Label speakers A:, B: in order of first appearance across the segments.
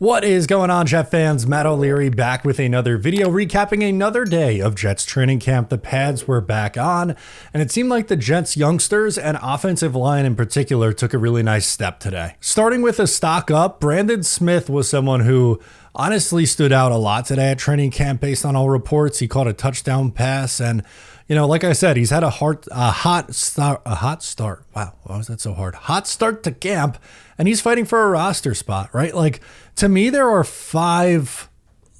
A: What is going on, Jet fans? Matt O'Leary back with another video recapping another day of Jets training camp. The pads were back on, and it seemed like the Jets youngsters and offensive line in particular took a really nice step today. Starting with a stock up, Brandon Smith was someone who honestly stood out a lot today at training camp based on all reports. He caught a touchdown pass, and like I said, he's had a hot start. Wow, why was that so hard? Hot start to camp, and he's fighting for a roster spot, right? Like, to me, there are 5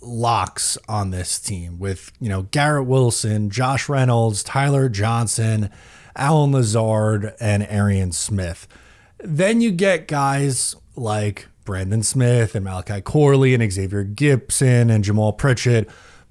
A: locks on this team with, Garrett Wilson, Josh Reynolds, Tyler Johnson, Alan Lazard, and Arian Smith. Then you get guys like Brandon Smith and Malachi Corley and Xavier Gibson and Jamal Pritchett.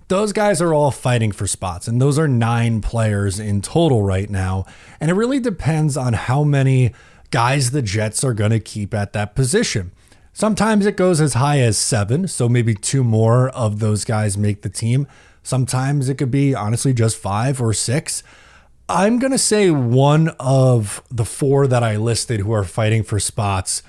A: Those guys are all fighting for spots, and those are 9 players in total right now. And it really depends on how many guys the Jets are going to keep at that position. Sometimes it goes as high as 7, so maybe 2 more of those guys make the team. Sometimes it could be honestly just 5 or 6. I'm going to say one of the 4 that I listed who are fighting for spots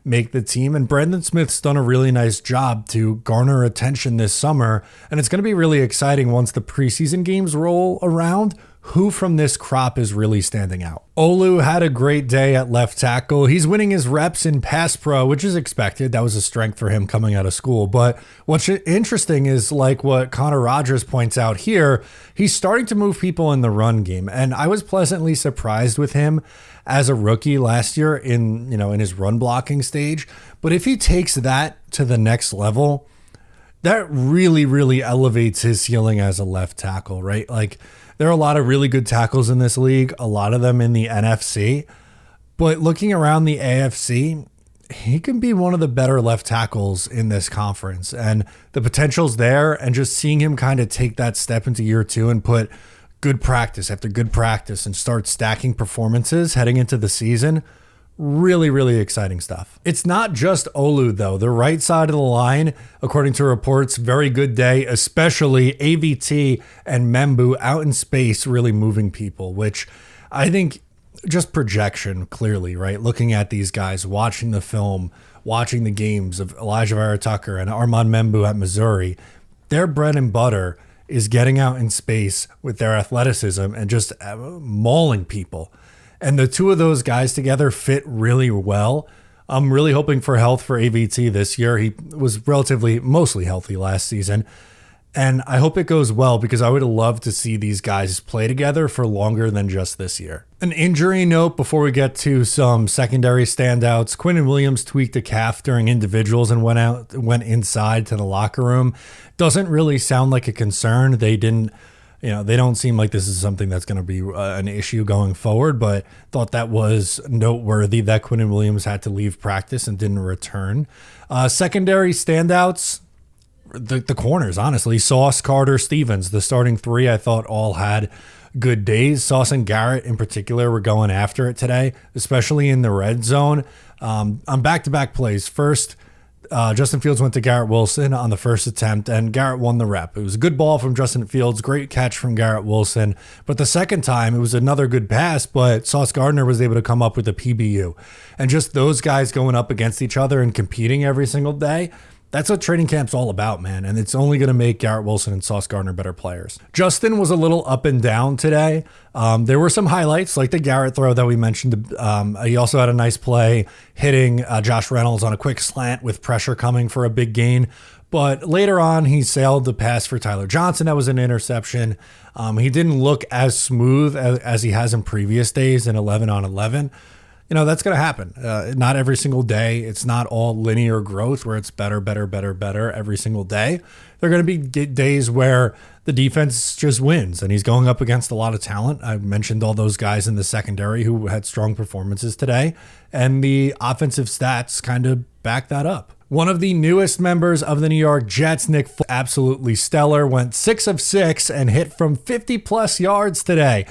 A: make the team, and Brandon Smith's done a really nice job to garner attention this summer, and it's going to be really exciting once the preseason games roll around. Who from this crop is really standing out? Olu had a great day at left tackle. He's winning his reps in pass pro, which is expected. That was a strength for him coming out of school. But what's interesting is, like what Connor Rogers points out here, he's starting to move people in the run game. And I was pleasantly surprised with him as a rookie last year in his run blocking stage. But if he takes that to the next level, that really, really elevates his ceiling as a left tackle, right? Like, there are a lot of really good tackles in this league, a lot of them in the NFC. But looking around the AFC, he can be one of the better left tackles in this conference. And the potential's there, and just seeing him kind of take that step into year 2 and put good practice after good practice and start stacking performances heading into the season, really, really exciting stuff. It's not just Olu, though. The right side of the line, according to reports, very good day, especially AVT and Membu out in space, really moving people, which I think just projection, clearly, right? Looking at these guys, watching the film, watching the games of Elijah Vera Tucker and Armand Membu at Missouri, their bread and butter is getting out in space with their athleticism and just mauling people. And the 2 of those guys together fit really well. I'm really hoping for health for AVT this year. He was mostly healthy last season. And I hope it goes well, because I would love to see these guys play together for longer than just this year. An injury note before we get to some secondary standouts. Quinnen Williams tweaked a calf during individuals and went inside to the locker room. Doesn't really sound like a concern. They don't seem like this is something that's going to be an issue going forward, but thought that was noteworthy that Quinnen Williams had to leave practice and didn't return. Secondary standouts, the corners, honestly. Sauce, Carter, Stevens, the starting 3, I thought all had good days. Sauce and Garrett in particular were going after it today, especially in the red zone. On back-to-back plays. First, Justin Fields went to Garrett Wilson on the first attempt, and Garrett won the rep. It was a good ball from Justin Fields, great catch from Garrett Wilson. But the second time, it was another good pass, but Sauce Gardner was able to come up with a PBU. And just those guys going up against each other and competing every single day, that's what training camp's all about, man. And it's only going to make Garrett Wilson and Sauce Gardner better players. Justin was a little up and down today. There were some highlights, like the Garrett throw that we mentioned. He also had a nice play hitting Josh Reynolds on a quick slant with pressure coming for a big gain. But later on, he sailed the pass for Tyler Johnson. That was an interception. He didn't look as smooth as he has in previous days in 11 on 11. That's going to happen. Not every single day. It's not all linear growth where it's better every single day. There are going to be days where the defense just wins, and he's going up against a lot of talent. I mentioned all those guys in the secondary who had strong performances today, and the offensive stats kind of back that up. One of the newest members of the New York Jets, Nick Folk, absolutely stellar, went 6 of 6 and hit from 50+ yards today.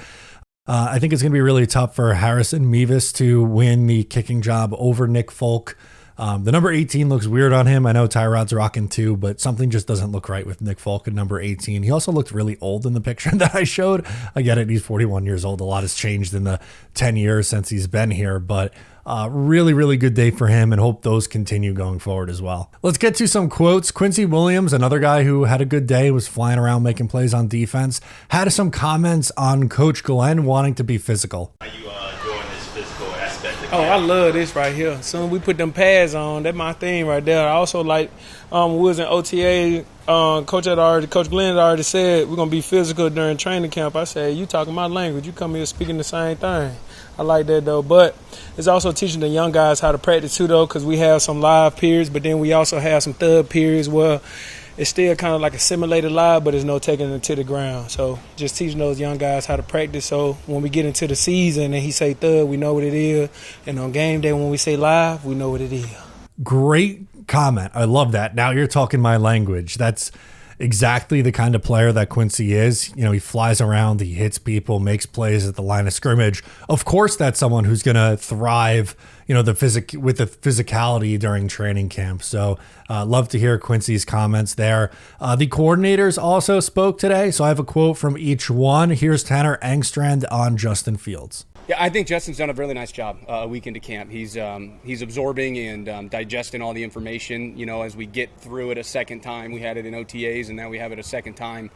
A: I think it's going to be really tough for Harrison Mevis to win the kicking job over Nick Folk. The number 18 looks weird on him. I know Tyrod's rocking 2, but something just doesn't look right with Nick Folk at number 18. He also looked really old in the picture that I showed. I get it. He's 41 years old. A lot has changed in the 10 years since he's been here, but Really, really good day for him, and hope those continue going forward as well. Let's get to some quotes. Quinnen Williams, another guy who had a good day, was flying around making plays on defense, had some comments on Coach Glenn wanting to be physical.
B: Are you enjoying this physical aspect of
C: Oh, I love this right here. Soon we put them pads on. That's my thing right there. I also like we was in OTA. Coach Glenn had already said we're gonna be physical during training camp. I said, you talking my language. You come here speaking the same thing. I like that though. But it's also teaching the young guys how to practice too though, because we have some live periods, but then we also have some thud periods where it's still kind of like a simulated live, but there's no taking it to the ground. So just teaching those young guys how to practice, so when we get into the season and he say thud, we know what it is. And on game day when we say live, we know what it is.
A: Great comment. I love that. Now you're talking my language. That's exactly the kind of player that Quincy is. You know, he flies around, he hits people, makes plays at the line of scrimmage. Of course, that's someone who's going to thrive, you know, with the physicality during training camp. So love to hear Quincy's comments there. The coordinators also spoke today. So I have a quote from each one. Here's Tanner Engstrand on Justin Fields.
D: Yeah, I think Justin's done a really nice job a week into camp. He's absorbing and digesting all the information. You know, as we get through it a second time, we had it in OTAs, and now we have it a second time.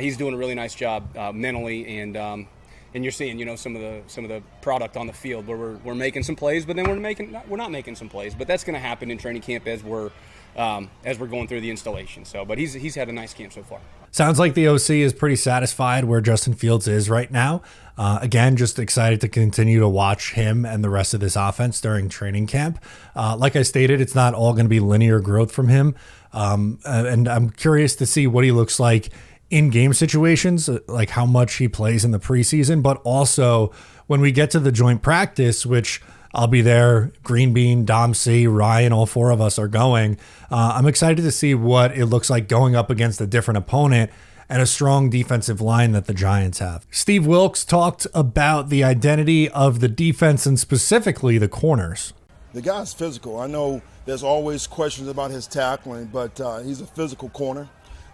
D: He's doing a really nice job mentally, and you're seeing, you know, some of the product on the field where we're making some plays, but then we're not making some plays. But that's going to happen in training camp as we're going through the installation. So, but he's had a nice camp so far.
A: Sounds like the OC is pretty satisfied where Justin Fields is right now. Again, just excited to continue to watch him and the rest of this offense during training camp. Like I stated, it's not all going to be linear growth from him. And I'm curious to see what he looks like in game situations, like how much he plays in the preseason, but also when we get to the joint practice, which I'll be there. Green Bean, Dom C, Ryan, all four of us are going. I'm excited to see what it looks like going up against a different opponent and a strong defensive line that the Giants have. Steve Wilks talked about the identity of the defense and specifically the corners.
E: The guy's physical. I know there's always questions about his tackling, but he's a physical corner.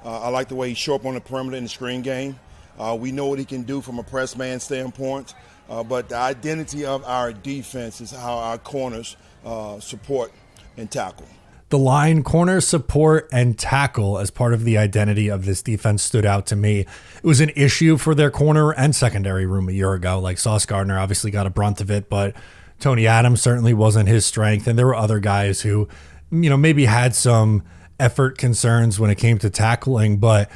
E: I like the way he show up on the perimeter in the screen game. We know what he can do from a press man standpoint. But the identity of our defense is how our corners support and tackle.
A: The line, corner, support, and tackle as part of the identity of this defense stood out to me. It was an issue for their corner and secondary room a year ago. Like Sauce Gardner obviously got a brunt of it, but Tony Adams certainly wasn't his strength. And there were other guys who, you know, maybe had some effort concerns when it came to tackling, but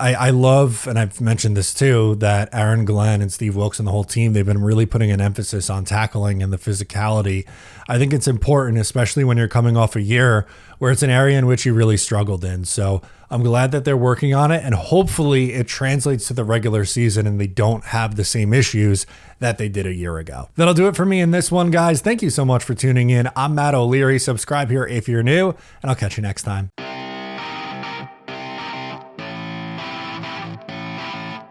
A: I love, and I've mentioned this too, that Aaron Glenn and Steve Wilks and the whole team, they've been really putting an emphasis on tackling and the physicality. I think it's important, especially when you're coming off a year where it's an area in which you really struggled in. So I'm glad that they're working on it, and hopefully it translates to the regular season and they don't have the same issues that they did a year ago. That'll do it for me in this one, guys. Thank you so much for tuning in. I'm Matt O'Leary. Subscribe here if you're new, and I'll catch you next time.